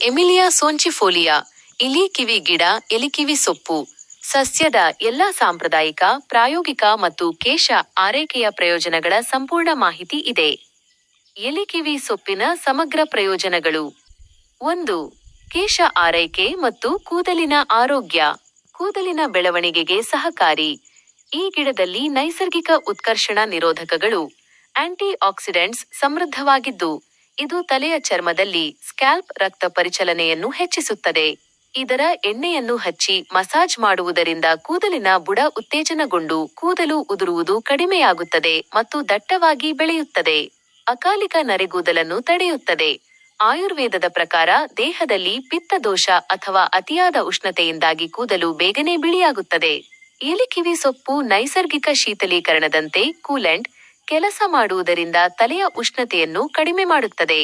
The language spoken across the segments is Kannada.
ಎಮಿಲಿಯಾ ಸೋಂಚಿಫೋಲಿಯಾ ಇಲಿ ಕಿವಿ ಗಿಡ ಎಲಿಕಿವಿ ಸೊಪ್ಪು. ಸಸ್ಯದ ಎಲ್ಲಾ ಸಾಂಪ್ರದಾಯಿಕ, ಪ್ರಾಯೋಗಿಕ ಮತ್ತು ಕೇಶ ಆರೈಕೆಯ ಪ್ರಯೋಜನಗಳ ಸಂಪೂರ್ಣ ಮಾಹಿತಿ ಇದೆ. ಎಲಿಕಿವಿ ಸೊಪ್ಪಿನ ಸಮಗ್ರ ಪ್ರಯೋಜನಗಳು. 1. ಕೇಶ ಆರೈಕೆ ಮತ್ತು ಕೂದಲಿನ ಆರೋಗ್ಯ. ಕೂದಲಿನ ಬೆಳವಣಿಗೆಗೆ ಸಹಕಾರಿ. ಈ ಗಿಡದಲ್ಲಿ ನೈಸರ್ಗಿಕ ಉತ್ಕರ್ಷಣ ನಿರೋಧಕಗಳು, ಆಂಟಿ ಆಕ್ಸಿಡೆಂಟ್ಸ್ ಸಮೃದ್ಧವಾಗಿದ್ದು, ಇದು ತಲೆಯ ಚರ್ಮದಲ್ಲಿ ಸ್ಕ್ಯಾಲ್ಪ್ ರಕ್ತ ಪರಿಚಲನೆಯನ್ನು ಹೆಚ್ಚಿಸುತ್ತದೆ. ಇದರ ಎಣ್ಣೆಯನ್ನು ಹಚ್ಚಿ ಮಸಾಜ್ ಮಾಡುವುದರಿಂದ ಕೂದಲಿನ ಬುಡ ಉತ್ತೇಜನಗೊಂಡು ಕೂದಲು ಉದುರುವುದು ಕಡಿಮೆಯಾಗುತ್ತದೆ ಮತ್ತು ದಟ್ಟವಾಗಿ ಬೆಳೆಯುತ್ತದೆ. ಅಕಾಲಿಕ ನರೆಗೂದಲನ್ನು ತಡೆಯುತ್ತದೆ. ಆಯುರ್ವೇದದ ಪ್ರಕಾರ ದೇಹದಲ್ಲಿ ಪಿತ್ತ ದೋಷ ಅಥವಾ ಅತಿಯಾದ ಉಷ್ಣತೆಯಿಂದಾಗಿ ಕೂದಲು ಬೇಗನೆ ಬಿಳಿಯಾಗುತ್ತದೆ. ಎಲಿಕಿವಿ ಸೊಪ್ಪು ನೈಸರ್ಗಿಕ ಶೀತಲೀಕರಣದಂತೆ ಕೂಲೆಂಟ್ ಕೆಲಸ ಮಾಡುವುದರಿಂದ ತಲೆಯ ಉಷ್ಣತೆಯನ್ನು ಕಡಿಮೆ ಮಾಡುತ್ತದೆ.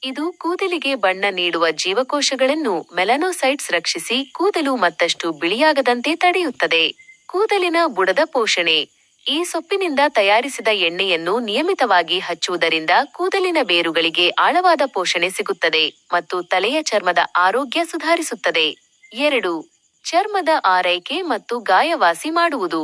ಇದು ಕೂದಲಿಗೆ ಬಣ್ಣ ನೀಡುವ ಜೀವಕೋಶಗಳನ್ನು ಮೆಲನೋಸೈಟ್ಸ್ ರಕ್ಷಿಸಿ ಕೂದಲು ಮತ್ತಷ್ಟು ಬಿಳಿಯಾಗದಂತೆ ತಡೆಯುತ್ತದೆ. ಕೂದಲಿನ ಬುಡದ ಪೋಷಣೆ. ಈ ಸೊಪ್ಪಿನಿಂದ ತಯಾರಿಸಿದ ಎಣ್ಣೆಯನ್ನು ನಿಯಮಿತವಾಗಿ ಹಚ್ಚುವುದರಿಂದ ಕೂದಲಿನ ಬೇರುಗಳಿಗೆ ಆಳವಾದ ಪೋಷಣೆ ಸಿಗುತ್ತದೆ ಮತ್ತು ತಲೆಯ ಚರ್ಮದ ಆರೋಗ್ಯ ಸುಧಾರಿಸುತ್ತದೆ. 2. ಚರ್ಮದ ಆರೈಕೆ ಮತ್ತು ಗಾಯವಾಸಿ ಮಾಡುವುದು.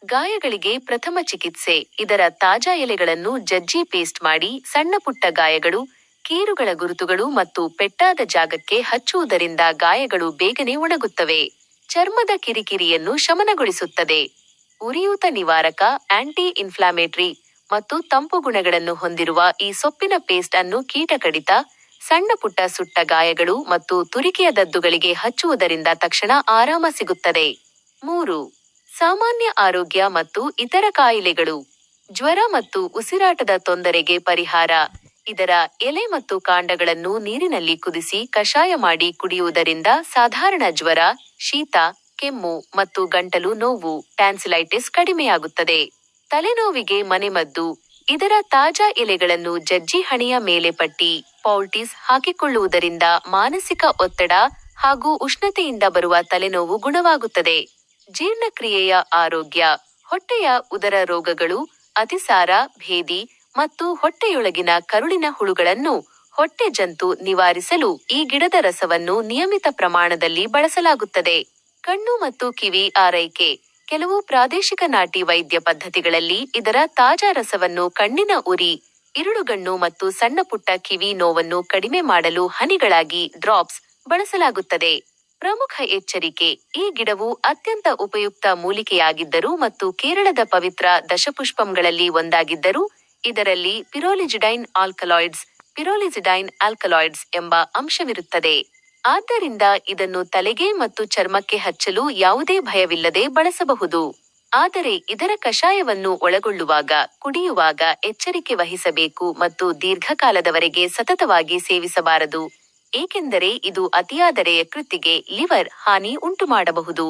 ಗಾಯಗಳಿಗೆ ಪ್ರಥಮ ಚಿಕಿತ್ಸೆ. ಇದರ ತಾಜಾ ಎಲೆಗಳನ್ನು ಜಜ್ಜಿ ಪೇಸ್ಟ್ ಮಾಡಿ ಸಣ್ಣಪುಟ್ಟ ಗಾಯಗಳು, ಕೀರುಗಳ ಗುರುತುಗಳು ಮತ್ತು ಪೆಟ್ಟಾದ ಜಾಗಕ್ಕೆ ಹಚ್ಚುವುದರಿಂದ ಗಾಯಗಳು ಬೇಗನೆ ಒಣಗುತ್ತವೆ. ಚರ್ಮದ ಕಿರಿಕಿರಿಯನ್ನು ಶಮನಗೊಳಿಸುತ್ತದೆ. ಉರಿಯೂತ ನಿವಾರಕ, ಆಂಟಿ ಇನ್ಫ್ಲಾಮೇಟರಿ ಮತ್ತು ತಂಪು ಗುಣಗಳನ್ನು ಹೊಂದಿರುವ ಈ ಸೊಪ್ಪಿನ ಪೇಸ್ಟ್ ಅನ್ನು ಕೀಟ ಕಡಿತ, ಸಣ್ಣಪುಟ್ಟ ಸುಟ್ಟ ಗಾಯಗಳು ಮತ್ತು ತುರಿಕೆಯ ದದ್ದುಗಳಿಗೆ ಹಚ್ಚುವುದರಿಂದ ತಕ್ಷಣ ಆರಾಮ ಸಿಗುತ್ತದೆ. 3. ಸಾಮಾನ್ಯ ಆರೋಗ್ಯ ಮತ್ತು ಇತರ ಕಾಯಿಲೆಗಳು. ಜ್ವರ ಮತ್ತು ಉಸಿರಾಟದ ತೊಂದರೆಗೆ ಪರಿಹಾರ. ಇದರ ಎಲೆ ಮತ್ತು ಕಾಂಡಗಳನ್ನು ನೀರಿನಲ್ಲಿ ಕುದಿಸಿ ಕಷಾಯ ಮಾಡಿ ಕುಡಿಯುವುದರಿಂದ ಸಾಧಾರಣ ಜ್ವರ, ಶೀತ, ಕೆಮ್ಮು ಮತ್ತು ಗಂಟಲು ನೋವು, ಟ್ಯಾನ್ಸಿಲೈಟಿಸ್ ಕಡಿಮೆಯಾಗುತ್ತದೆ. ತಲೆನೋವಿಗೆ ಮನೆಮದ್ದು. ಇದರ ತಾಜಾ ಎಲೆಗಳನ್ನು ಜಜ್ಜಿ ಹಣೆಯ ಮೇಲೆ ಪಟ್ಟಿ, ಪೌಲ್ಟಿಸ್ ಹಾಕಿಕೊಳ್ಳುವುದರಿಂದ ಮಾನಸಿಕ ಒತ್ತಡ ಹಾಗೂ ಉಷ್ಣತೆಯಿಂದ ಬರುವ ತಲೆನೋವು ಗುಣವಾಗುತ್ತದೆ. ಜೀರ್ಣಕ್ರಿಯೆಯ ಆರೋಗ್ಯ. ಹೊಟ್ಟೆಯ ಉದರ ರೋಗಗಳು, ಅತಿಸಾರ, ಭೇದಿ ಮತ್ತು ಹೊಟ್ಟೆಯೊಳಗಿನ ಕರುಳಿನ ಹುಳುಗಳನ್ನು ಹೊಟ್ಟೆ ಜಂತು ನಿವಾರಿಸಲು ಈ ಗಿಡದ ರಸವನ್ನು ನಿಯಮಿತ ಪ್ರಮಾಣದಲ್ಲಿ ಬಳಸಲಾಗುತ್ತದೆ. ಕಣ್ಣು ಮತ್ತು ಕಿವಿ ಆರೈಕೆ. ಕೆಲವು ಪ್ರಾದೇಶಿಕ ನಾಟಿ ವೈದ್ಯ ಪದ್ಧತಿಗಳಲ್ಲಿ ಇದರ ತಾಜಾ ರಸವನ್ನು ಕಣ್ಣಿನ ಉರಿ, ಇರುಳುಗಣ್ಣು ಮತ್ತು ಸಣ್ಣಪುಟ್ಟ ಕಿವಿ ನೋವನ್ನು ಕಡಿಮೆ ಮಾಡಲು ಹನಿಗಳಾಗಿ ಡ್ರಾಪ್ಸ್ ಬಳಸಲಾಗುತ್ತದೆ. ಪ್ರಮುಖ ಎಚ್ಚರಿಕೆ. ಈ ಗಿಡವು ಅತ್ಯಂತ ಉಪಯುಕ್ತ ಮೂಲಿಕೆಯಾಗಿದ್ದರೂ ಮತ್ತು ಕೇರಳದ ಪವಿತ್ರ ದಶಪುಷ್ಪಂಗಳಲ್ಲಿ ಒಂದಾಗಿದ್ದರೂ, ಇದರಲ್ಲಿ ಪಿರೋಲಿಜಿಡೈನ್ ಆಲ್ಕಲಾಯ್ಡ್ಸ್ ಎಂಬ ಅಂಶವಿರುತ್ತದೆ. ಆದ್ದರಿಂದ ಇದನ್ನು ತಲೆಗೆ ಮತ್ತು ಚರ್ಮಕ್ಕೆ ಹಚ್ಚಲು ಯಾವುದೇ ಭಯವಿಲ್ಲದೆ ಬಳಸಬಹುದು. ಆದರೆ ಇದರ ಕಷಾಯವನ್ನು ಒಳಗೊಳ್ಳುವಾಗ, ಕುಡಿಯುವಾಗ ಎಚ್ಚರಿಕೆ ವಹಿಸಬೇಕು ಮತ್ತು ದೀರ್ಘಕಾಲದವರೆಗೆ ಸತತವಾಗಿ ಸೇವಿಸಬಾರದು, ಏಕೆಂದರೆ ಇದು ಅತಿಯಾದರೆ ಯಕೃತ್ತಿಗೆ ಲಿವರ್ ಹಾನಿ ಉಂಟುಮಾಡಬಹುದು.